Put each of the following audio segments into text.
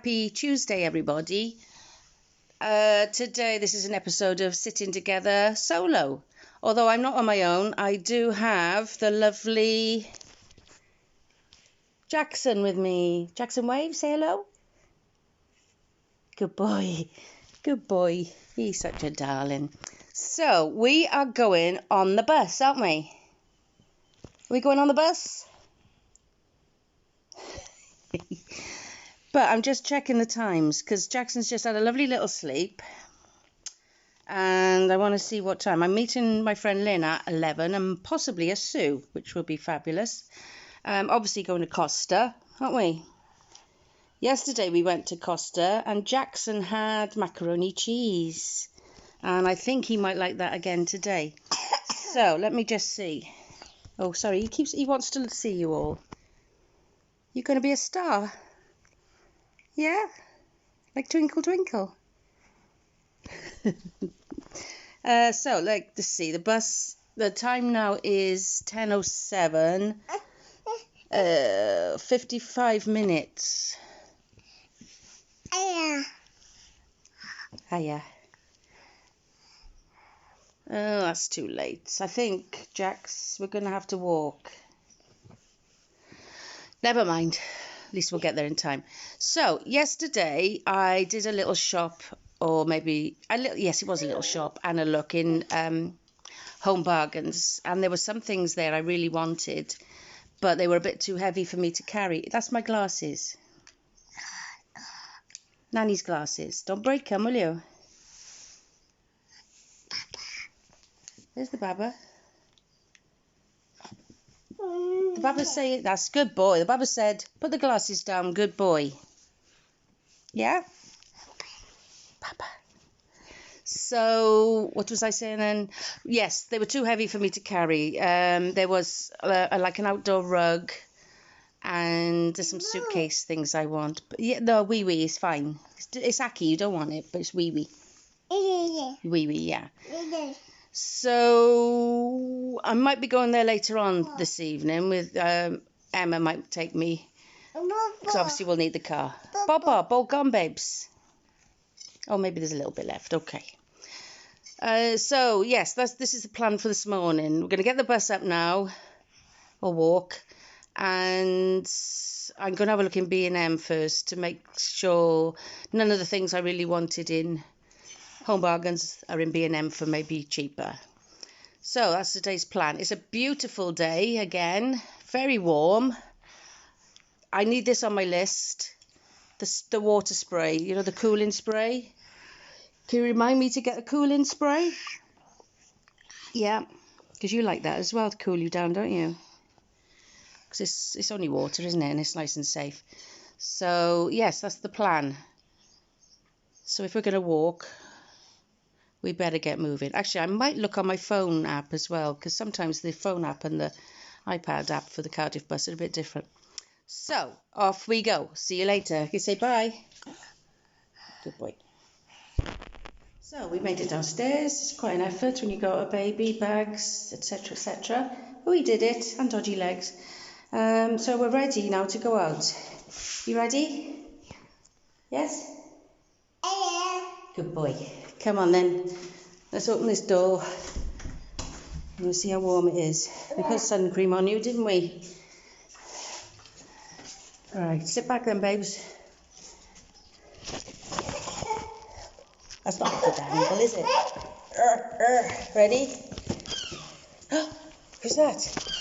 Happy Tuesday, everybody. Today, this is an episode of Sitting Together solo. Although I'm not on my own, I do have the lovely Jackson with me. Jackson, wave, say hello. Good boy. Good boy. He's such a darling. So, we are going on the bus, aren't we? Are we going on the bus? But I'm just checking the times because Jackson's just had a lovely little sleep and I want to see what time. I'm meeting my friend Lynn at 11 and possibly a Sue, which will be fabulous. Obviously going to Costa, aren't we? Yesterday we went to Costa and Jackson had macaroni cheese and I think he might like that again today. So let me just see. Oh, sorry, he wants to see you all. You're going to be a star. Yeah? Like Twinkle Twinkle? So, let's see. The time now is 10:07. 55 minutes. Hiya. Oh, that's too late. I think, Jax, we're going to have to walk. Never mind. At least we'll get there in time. So, yesterday I did a little shop, or maybe, yes, it was a little shop, and a look in Home Bargains. And there were some things there I really wanted, but they were a bit too heavy for me to carry. That's my glasses. Nanny's glasses. Don't break them, will you? There's the Baba. The Baba say, that's good boy. The Baba said, put the glasses down, good boy. Yeah? Baba. So, what was I saying then? Yes, they were too heavy for me to carry. There was like an outdoor rug and there's some suitcase things I want. But yeah, no, wee is fine. It's Aki, you don't want it, but it's wee. Wee, yeah. So I might be going there later on this evening with Emma might take me because obviously we'll need the car. Bob, all gone, babes. Oh, maybe there's a little bit left. Okay. So yes, this is the plan for this morning. We're going to get the bus up now, or walk, and I'm going to have a look in B&M first to make sure none of the things I really wanted in Home Bargains are in B&M for maybe cheaper. So that's today's plan. It's a beautiful day again, very warm. I need this on my list. The water spray, you know, the cooling spray. Can you remind me to get a cooling spray? Yeah, because you like that as well to cool you down, don't you? Because it's only water, isn't it? And it's nice and safe. So yes, that's the plan. So if we're going to walk, we better get moving. Actually, I might look on my phone app as well, because sometimes the phone app and the iPad app for the Cardiff bus are a bit different. So, off we go. See you later. You can say bye. Good boy. So, we made it downstairs. It's quite an effort when you got a baby, bags, etc., etc. We did it, and dodgy legs. So, we're ready now to go out. You ready? Yes? Good boy. Come on then. Let's open this door. We'll see how warm it is. We put sun cream on you, didn't we? Alright, sit back then, babes. That's not a good angle, is it? Ready? Who's that?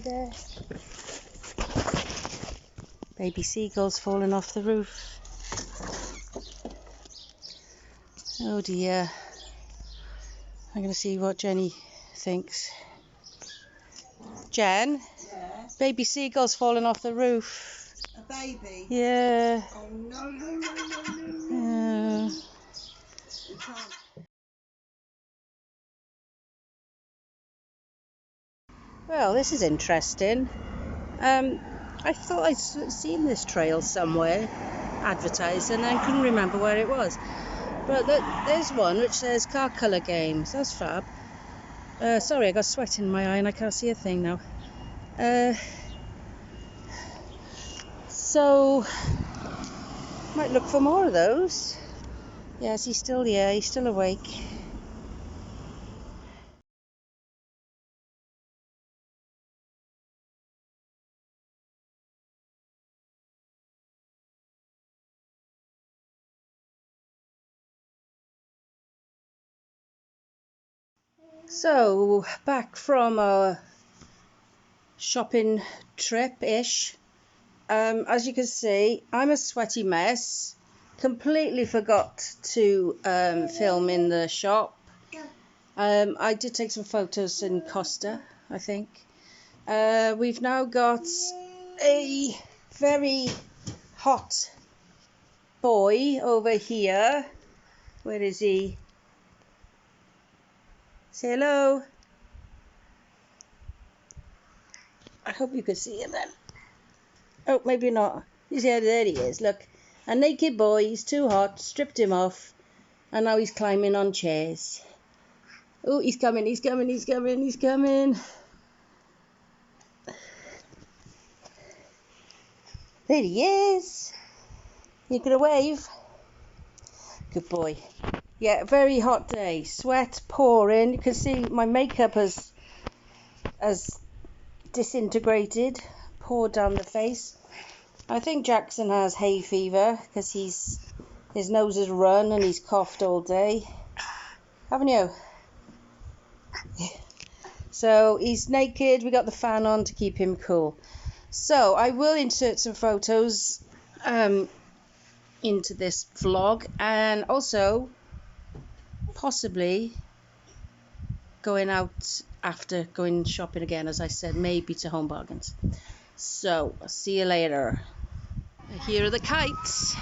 There. Baby seagulls falling off the roof. Oh dear. I'm going to see what Jenny thinks. Jen? Yeah? Baby seagulls falling off the roof. A baby? Yeah. Oh no. We can't. Well, this is interesting. I thought I'd seen this trail somewhere advertised and I couldn't remember where it was. But there's one which says car colour games. That's fab. Sorry, I got sweat in my eye and I can't see a thing now. So, might look for more of those. Yes, he's still here. He's still awake. So, back from our shopping trip-ish. As you can see, I'm a sweaty mess. Completely forgot to film in the shop. I did take some photos in Costa, I think. We've now got a very hot boy over here. Where is he? Say hello. I hope you can see him then. Oh, maybe not. He's here. There he is. Look, a naked boy. He's too hot. Stripped him off, and now he's climbing on chairs. Oh, he's coming. He's coming. He's coming. He's coming. There he is. You gonna wave? Good boy. Yeah, very hot day. Sweat pouring. You can see my makeup has disintegrated, poured down the face. I think Jackson has hay fever because his nose has run and he's coughed all day. Haven't you? So he's naked. We got the fan on to keep him cool. So I will insert some photos into this vlog, and also possibly going out after going shopping again, as I said, maybe to Home Bargains. So I'll see you later. Here are the kites.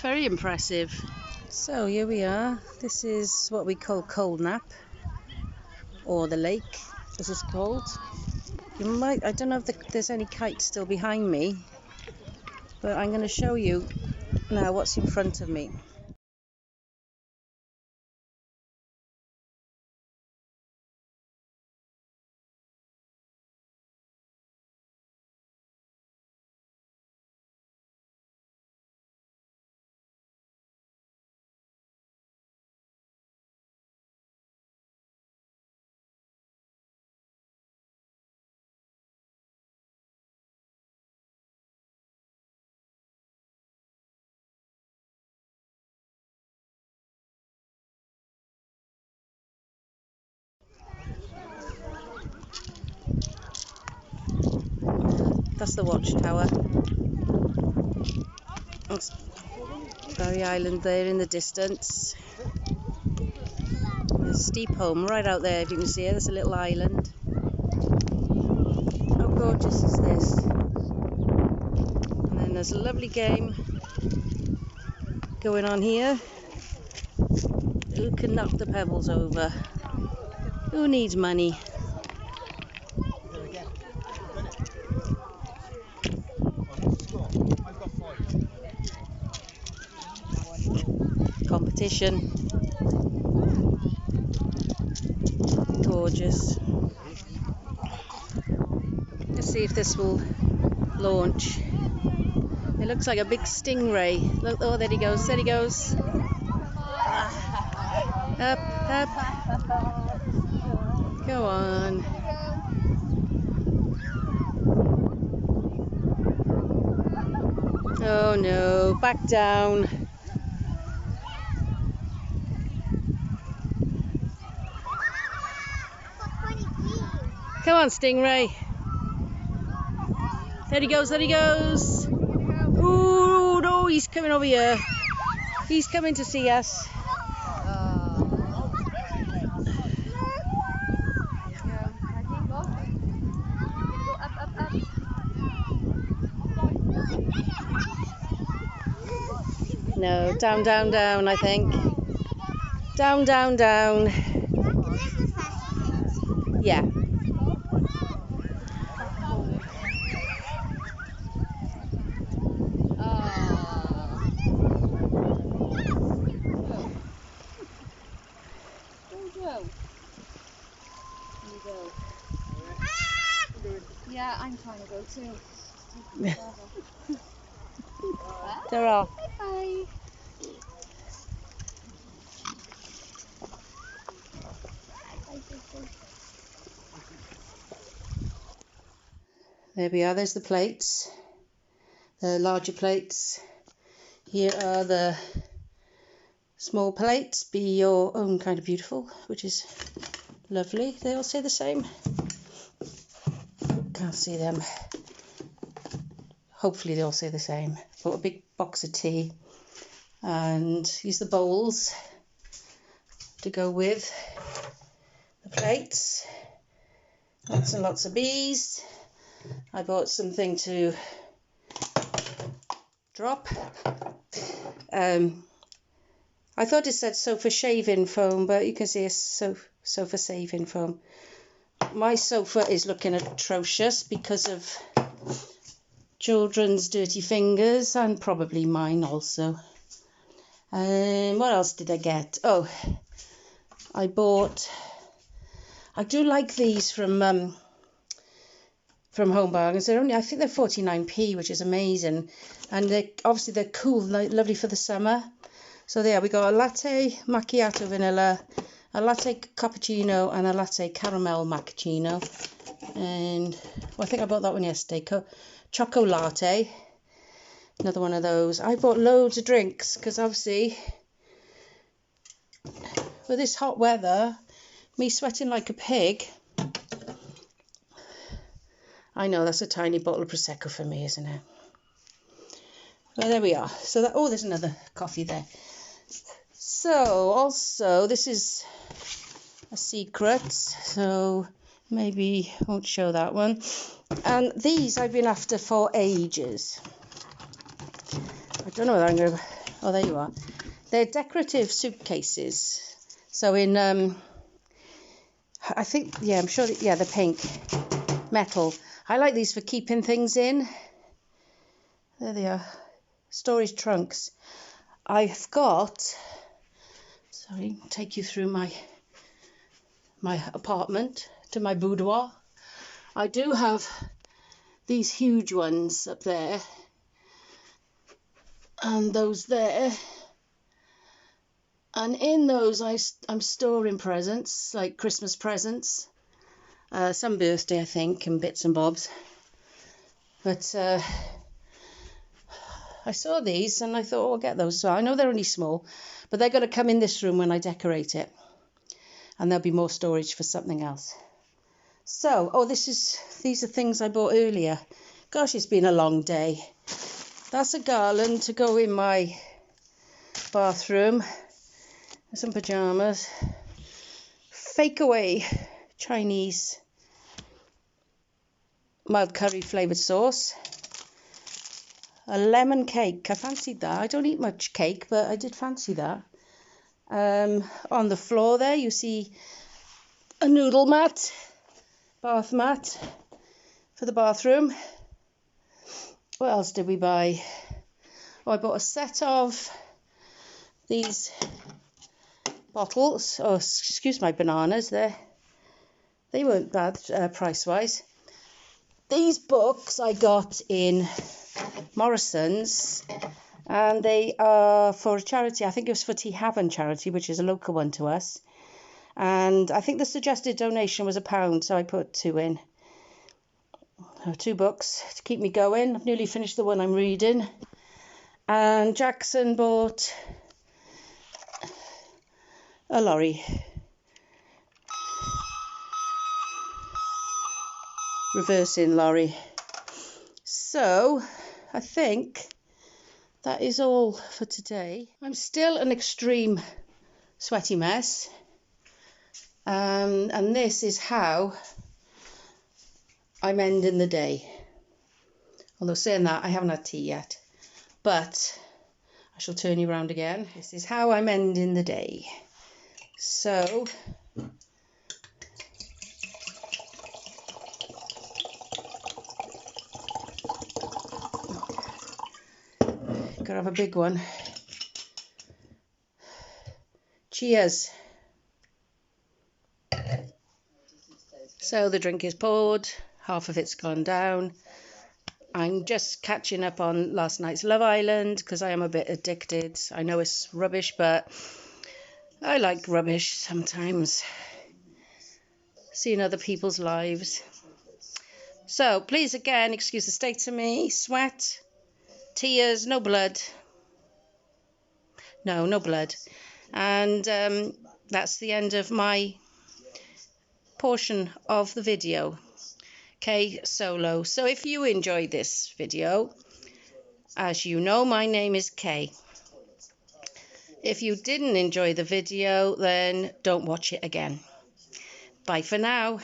Very impressive. So here we are. This is what we call Cold Nap, or the lake as it's called. I don't know if there's any kites still behind me, but I'm going to show you now what's in front of me. That's the watchtower. That's Barry Island there in the distance. There's a steep home right out there, if you can see it. There's a little island. How gorgeous is this? And then there's a lovely game going on here. Who can knock the pebbles over? Who needs money? Competition. Gorgeous. Let's see if this will launch. It looks like a big stingray. Look, oh, there he goes. There he goes. Up, up. Go on. Oh no, back down. Come on, stingray. There he goes, there he goes. Ooh, no, he's coming over here. He's coming to see us. know. Down, down, down, I think. Down, down, down. Yeah. Yeah, I'm trying to go too. There are. Bye. There we are. There's the plates. The larger plates. Here are the small plates. Be your own kind of beautiful, which is lovely. They all say the same. Can't see them. Hopefully they all say the same. Bought a big box of tea and use the bowls to go with the plates. Lots and lots of bees. I bought something to drop. I thought it said sofa shaving foam, but you can see it's sofa saving foam. My sofa is looking atrocious because of children's dirty fingers and probably mine also. What else did I get? Oh, I do like these from Home Bargains. I think they're 49p, which is amazing, and they're cool, lovely for the summer. So there we got a latte macchiato vanilla, a latte cappuccino, and a latte caramel macchiato. And I think I bought that one yesterday. Choco latte, another one of those. I bought loads of drinks because obviously with this hot weather, me sweating like a pig. I know that's a tiny bottle of Prosecco for me, isn't it? Well, there we are. So there's another coffee there. So also this is a secret, so maybe won't show that one. And these I've been after for ages. I don't know whether I'm going to... Oh, there you are. They're decorative suitcases. So in, I think, yeah, I'm sure, they're pink. Metal. I like these for keeping things in. There they are. Storage trunks. I've got... Sorry, take you through my apartment to my boudoir. I do have these huge ones up there and those there, and in those I'm storing presents, like Christmas presents, some birthday I think, and bits and bobs. But I saw these and I thought, I'll get those. So I know they're only small, but they're going to come in this room when I decorate it, and there'll be more storage for something else. So, these are things I bought earlier. Gosh, it's been a long day. That's a garland to go in my bathroom. Some pyjamas. Fake away Chinese mild curry flavoured sauce. A lemon cake. I fancied that. I don't eat much cake, but I did fancy that. On the floor there, you see a noodle mat. Bath mat for the bathroom. What else did we buy? Oh, I bought a set of these bottles. Oh, excuse my bananas there. They weren't bad price-wise. These books I got in Morrison's, and they are for a charity. I think it was for Tea Haven charity, which is a local one to us. And I think the suggested donation was £1, so I put 2 in. 2 books to keep me going. I've nearly finished the one I'm reading. And Jackson bought a lorry. Reversing lorry. So, I think that is all for today. I'm still an extreme sweaty mess. And this is how I'm ending the day. Although saying that, I haven't had tea yet. But I shall turn you around again. This is how I'm ending the day. So, gotta have a big one. Cheers. So the drink is poured, half of it's gone down. I'm just catching up on last night's Love Island because I am a bit addicted. I know it's rubbish, but I like rubbish sometimes. Seeing other people's lives. So please again, excuse the state of me. Sweat, tears, no blood. No blood. And that's the end of my portion of the video. Okay, solo. So if you enjoyed this video, as you know, my name is Kay. If you didn't enjoy the video, then don't watch it again. Bye for now.